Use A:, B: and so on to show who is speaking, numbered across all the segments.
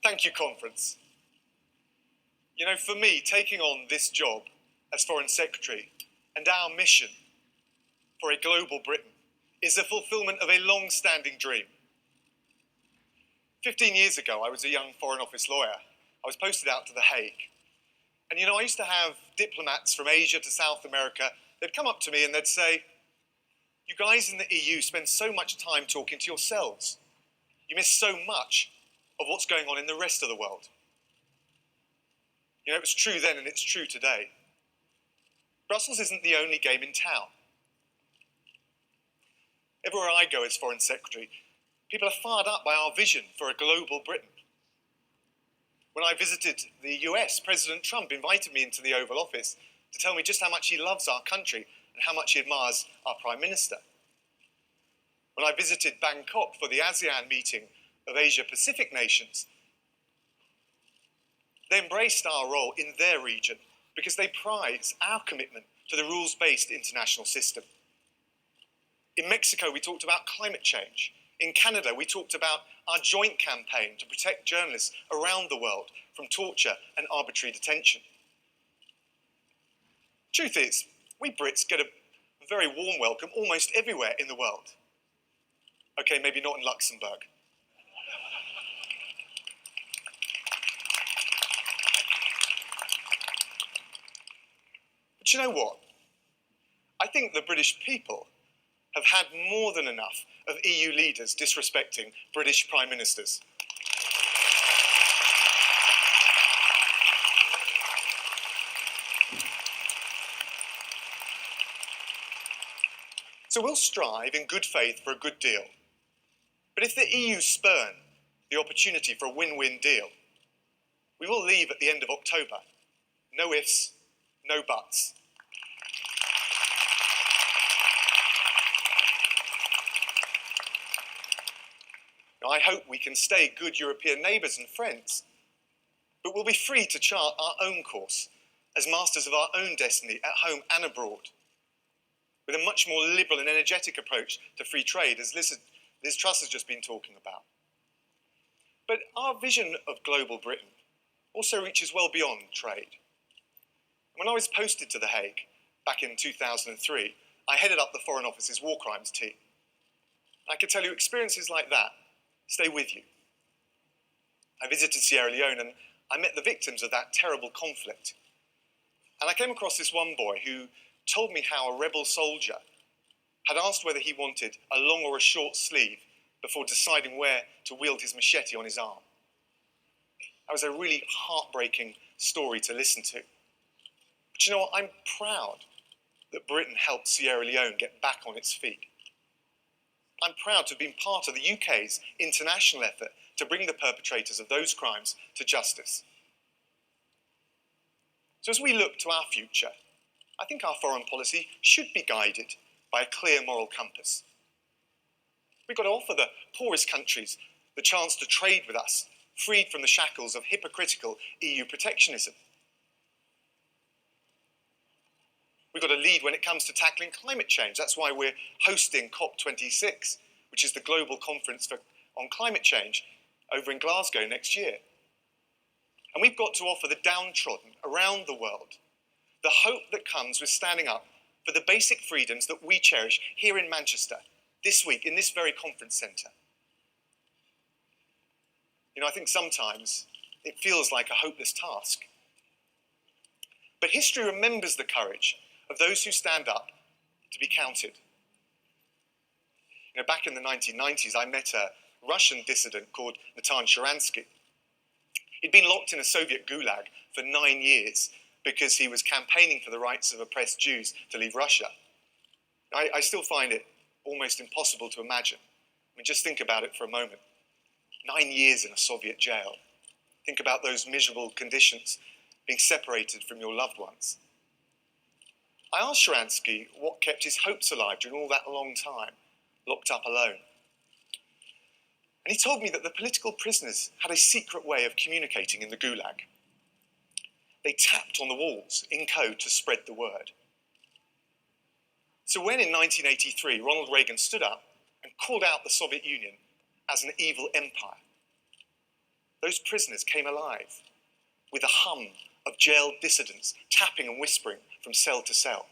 A: Thank you, conference. You know, for me, taking on this job as Foreign Secretary and our mission for a global Britain is the fulfillment of a long-standing dream. 15 years ago, I was a young Foreign Office lawyer. I was posted out to The Hague. And you know, I used to have diplomats from Asia to South America. They'd come up to me and they'd say, "You guys in the EU spend so much time talking to yourselves. You miss so much of what's going on in the rest of the world." You know, it was true then and it's true today. Brussels isn't the only game in town. Everywhere I go as Foreign Secretary, people are fired up by our vision for a global Britain. When I visited the US, President Trump invited me into the Oval Office to tell me just how much he loves our country and how much he admires our Prime Minister. When I visited Bangkok for the ASEAN meeting of Asia-Pacific nations, they embraced our role in their region because they prize our commitment to the rules-based international system. In Mexico, we talked about climate change. In Canada, we talked about our joint campaign to protect journalists around the world from torture and arbitrary detention. Truth is, we Brits get a very warm welcome almost everywhere in the world. Okay, maybe not in Luxembourg. But you know what? I think the British people have had more than enough of EU leaders disrespecting British Prime Ministers. So we'll strive in good faith for a good deal. But if the EU spurn the opportunity for a win-win deal, we will leave at the end of October. No ifs, no buts. Now, I hope we can stay good European neighbours and friends, but we'll be free to chart our own course as masters of our own destiny at home and abroad, with a much more liberal and energetic approach to free trade, as Liz Truss has just been talking about. But our vision of global Britain also reaches well beyond trade. When I was posted to The Hague back in 2003, I headed up the Foreign Office's war crimes team. I can tell you experiences like that stay with you. I visited Sierra Leone and I met the victims of that terrible conflict. And I came across this one boy who told me how a rebel soldier had asked whether he wanted a long or a short sleeve before deciding where to wield his machete on his arm. That was a really heartbreaking story to listen to. But you know what? I'm proud that Britain helped Sierra Leone get back on its feet. I'm proud to have been part of the UK's international effort to bring the perpetrators of those crimes to justice. So as we look to our future, I think our foreign policy should be guided by a clear moral compass. We've got to offer the poorest countries the chance to trade with us, freed from the shackles of hypocritical EU protectionism. We've got to lead when it comes to tackling climate change. That's why we're hosting COP26, which is the global conference on climate change, over in Glasgow next year. And we've got to offer the downtrodden around the world the hope that comes with standing up for the basic freedoms that we cherish here in Manchester this week in this very conference centre. You know, I think sometimes it feels like a hopeless task. But history remembers the courage of those who stand up to be counted. You know, back in the 1990s, I met a Russian dissident called Natan Sharansky. He'd been locked in a Soviet gulag for 9 years because he was campaigning for the rights of oppressed Jews to leave Russia. I still find it almost impossible to imagine. I mean, just think about it for a moment. 9 years in a Soviet jail. Think about those miserable conditions, being separated from your loved ones. I asked Sharansky what kept his hopes alive during all that long time, locked up alone. And he told me that the political prisoners had a secret way of communicating in the gulag. They tapped on the walls in code to spread the word. So when in 1983 Ronald Reagan stood up and called out the Soviet Union as an evil empire, those prisoners came alive with a hum of jailed dissidents tapping and whispering from cell to cell.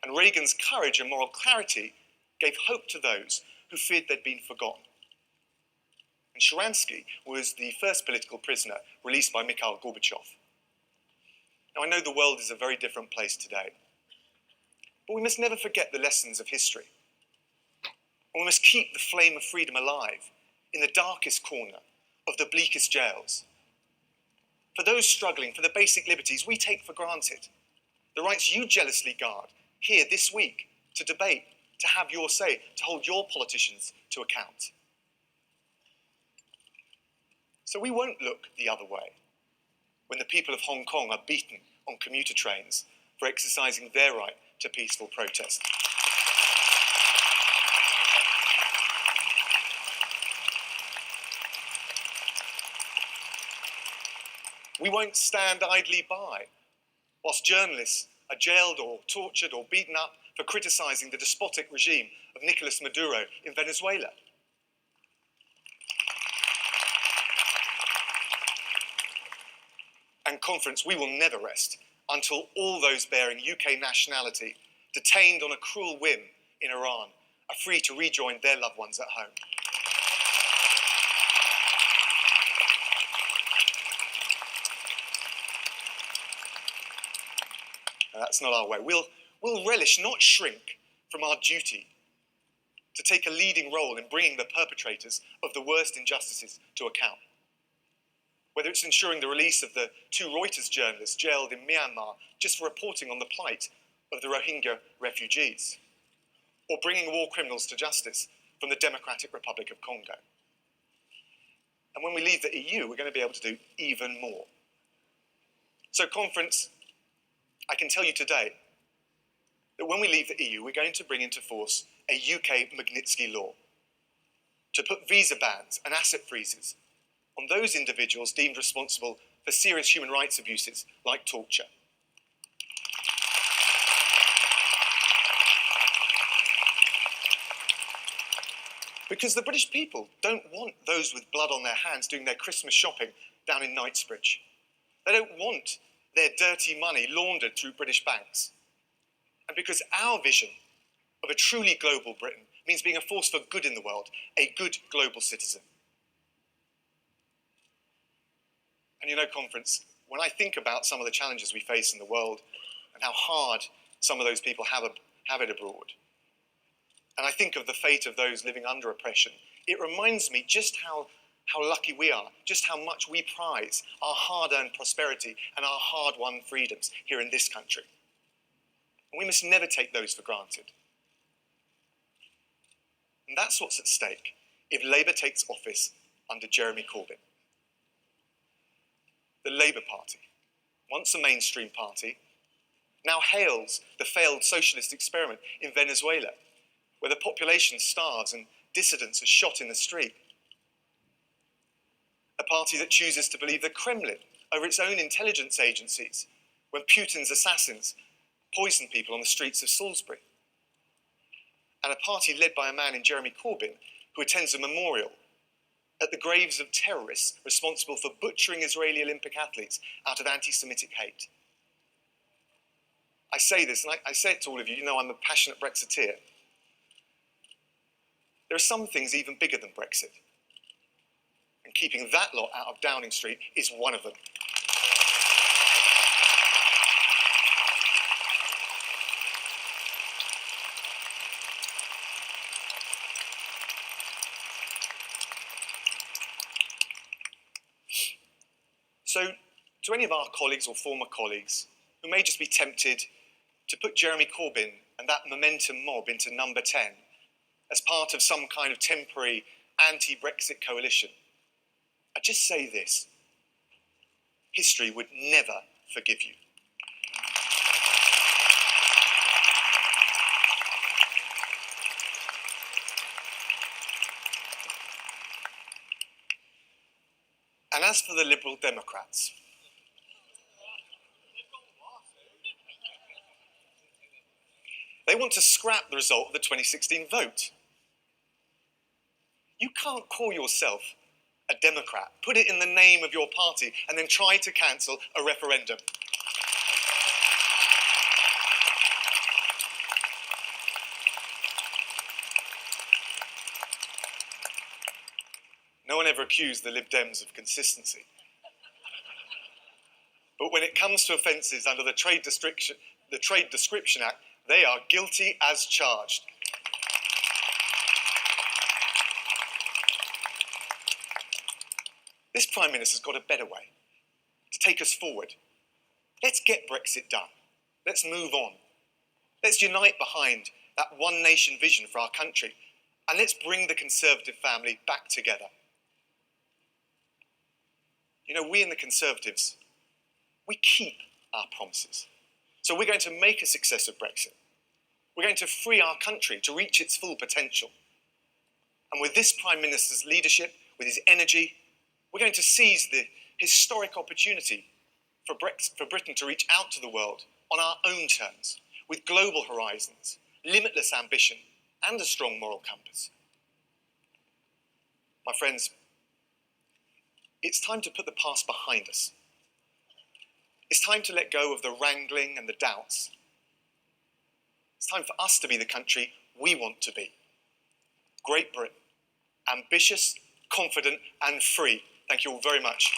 A: And Reagan's courage and moral clarity gave hope to those who feared they'd been forgotten. And Sharansky was the first political prisoner released by Mikhail Gorbachev. Now, I know the world is a very different place today, but we must never forget the lessons of history. And we must keep the flame of freedom alive in the darkest corner of the bleakest jails. For those struggling for the basic liberties we take for granted, the rights you jealously guard here this week to debate, to have your say, to hold your politicians to account. So we won't look the other way when the people of Hong Kong are beaten on commuter trains for exercising their right to peaceful protest. We won't stand idly by whilst journalists are jailed or tortured or beaten up for criticising the despotic regime of Nicolas Maduro in Venezuela. And conference, we will never rest until all those bearing UK nationality detained on a cruel whim in Iran are free to rejoin their loved ones at home. That's not our way. We'll relish, not shrink, from our duty to take a leading role in bringing the perpetrators of the worst injustices to account. Whether it's ensuring the release of the 2 Reuters journalists jailed in Myanmar just for reporting on the plight of the Rohingya refugees, or bringing war criminals to justice from the Democratic Republic of Congo. And when we leave the EU, we're going to be able to do even more. So, conference, I can tell you today that when we leave the EU, we're going to bring into force a UK Magnitsky law to put visa bans and asset freezes on those individuals deemed responsible for serious human rights abuses like torture. Because the British people don't want those with blood on their hands doing their Christmas shopping down in Knightsbridge. They don't want their dirty money laundered through British banks. And because our vision of a truly global Britain means being a force for good in the world, a good global citizen. And you know, conference, when I think about some of the challenges we face in the world and how hard some of those people have it abroad, and I think of the fate of those living under oppression, it reminds me just how lucky we are, just how much we prize our hard-earned prosperity and our hard-won freedoms here in this country. And we must never take those for granted. And that's what's at stake if Labour takes office under Jeremy Corbyn. The Labour Party, once a mainstream party, now hails the failed socialist experiment in Venezuela, where the population starves and dissidents are shot in the street. A party that chooses to believe the Kremlin over its own intelligence agencies when Putin's assassins poison people on the streets of Salisbury. And a party led by a man in Jeremy Corbyn who attends a memorial at the graves of terrorists responsible for butchering Israeli Olympic athletes out of anti-Semitic hate. I say this, and I say it to all of you, you know I'm a passionate Brexiteer. There are some things even bigger than Brexit. And keeping that lot out of Downing Street is one of them. So, to any of our colleagues or former colleagues who may just be tempted to put Jeremy Corbyn and that momentum mob into number 10 as part of some kind of temporary anti-Brexit coalition, I just say this: history would never forgive you. And as for the Liberal Democrats, they want to scrap the result of the 2016 vote. You can't call yourself a Democrat. Put it in the name of your party and then try to cancel a referendum. No one ever accused the Lib Dems of consistency. But when it comes to offences under the Trade Description Act, they are guilty as charged. This Prime Minister's got a better way to take us forward. Let's get Brexit done. Let's move on. Let's unite behind that one nation vision for our country, and let's bring the Conservative family back together. You know, we in the Conservatives, we keep our promises. So we're going to make a success of Brexit. We're going to free our country to reach its full potential. And with this Prime Minister's leadership, with his energy, we're going to seize the historic opportunity for Britain to reach out to the world on our own terms, with global horizons, limitless ambition, and a strong moral compass. My friends, it's time to put the past behind us. It's time to let go of the wrangling and the doubts. It's time for us to be the country we want to be. Great Britain, ambitious, confident, and free. Thank you all very much.